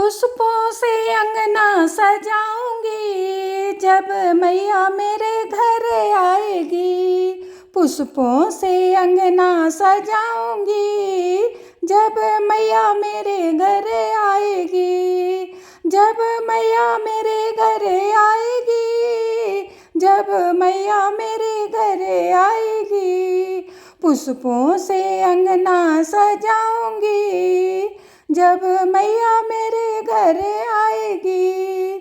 पुष्पों से अंगना सजाऊंगी जब मैया मेरे घर आएगी। पुष्पों से अंगना सजाऊंगी जब मैया मेरे घर आएगी। जब मैया मेरे घर आएगी, जब मैया मेरे घर आएगी। पुष्पों से अंगना सजाऊंगी जब मैया मेरे घर आएगी।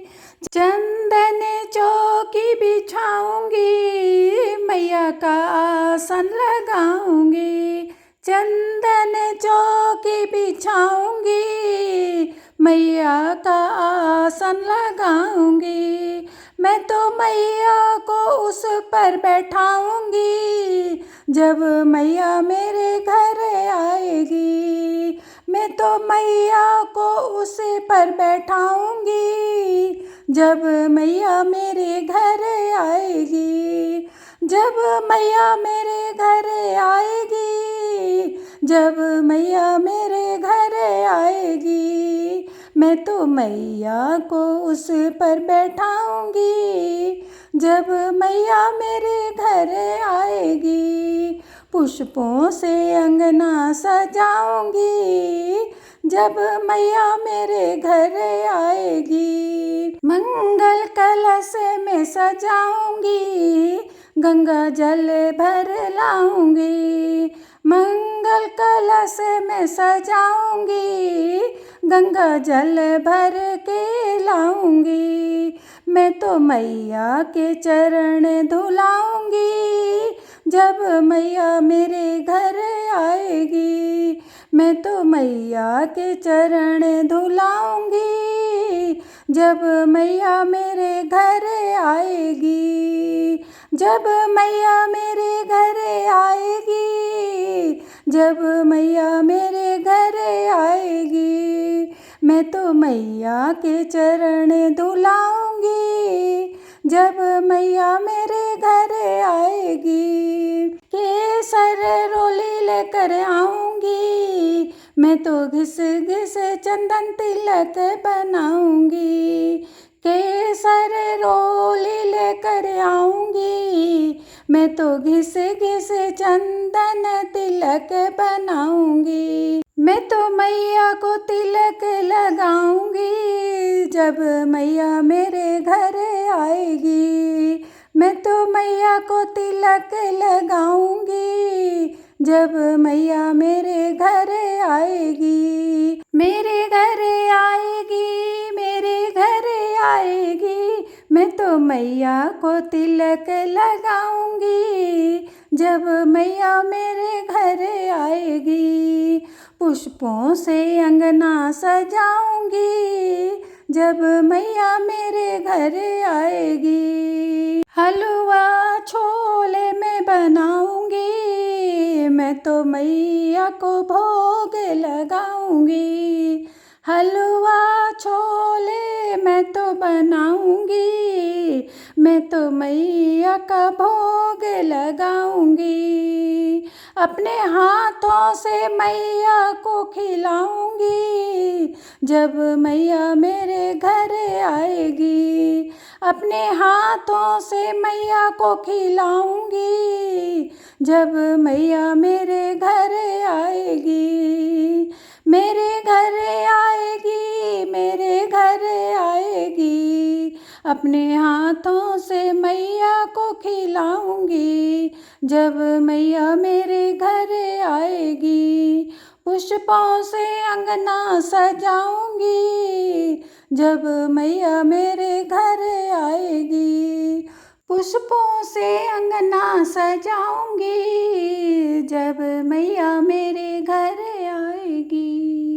चंदन चौकी बिछाऊंगी, मैया का आसन लगाऊंगी। चंदन चौकी बिछाऊंगी, मैया का आसन लगाऊंगी। मैं तो मैया को उस पर बैठाऊंगी जब मैया मेरे घर आएगी। मैं तो मैया को उस पर बैठाऊंगी जब मैया मेरे घर आएगी। जब मैया मेरे घर आएगी, जब मैया मेरे घर आएगी। मैं तो मैया को उस पर बैठाऊंगी जब मैया मेरे घर आएगी। पुष्पों से अंगना सजाऊंगी जब मैया मेरे घर आएगी। मंगल कलश में सजाऊंगी, गंगा जल भर लाऊंगी। मंगल कलश में सजाऊंगी, गंगा जल भर के लाऊंगी। मैं तो मैया के चरण धुलाऊंगी जब मैया मेरे घर आएगी। मैं तो मैया के चरण धुलाऊंगी जब मैया मेरे घर आएगी। जब मैया मेरे घर आएगी, जब मैया मेरे घर आएगी। मैं तो मैया के चरण धुलाऊंगी जब मैया मेरे घर आएगी। केसर रोली लेकर आऊंगी, मैं तो घिस घिस चंदन तिलक बनाऊंगी। केसर रोली लेकर आऊंगी, मैं तो घिस घिस चंदन तिलक बनाऊंगी। मैं तो मैया को तिलक लगाऊंगी जब मैया मेरे घर आएगी। मैं तो मैया को तिलक लगाऊंगी जब मैया मेरे घर आएगी। मेरे घर आएगी, मेरे घर आएगी। मैं तो मैया को तिलक लगाऊंगी जब मैया मेरे घर आएगी। पुष्पों से अंगना सजाऊंगी जब मैया मेरे घर आएगी। हलवा छोले में बनाऊंगी, मैं तो मैया को भोग लगाऊंगी। हलवा छोले मैं तो बनाऊंगी, मैं तो मैया का भोग लगाऊंगी। अपने हाथों से मैया को खिलाऊंगी जब मैया मेरे घर आएगी। अपने हाथों से मैया को खिलाऊंगी जब मैया मेरे घर आएगी। मेरे घर आएगी, मेरे घर आएगी। अपने हाथों से मैया को खिलाऊंगी जब मैया मेरे घर आएगी। पुष्पों से अंगना सजाऊंगी जब मैया मेरे घर आएगी। पुष्पों से अंगना सजाऊंगी जब मैया मेरे घर आएगी।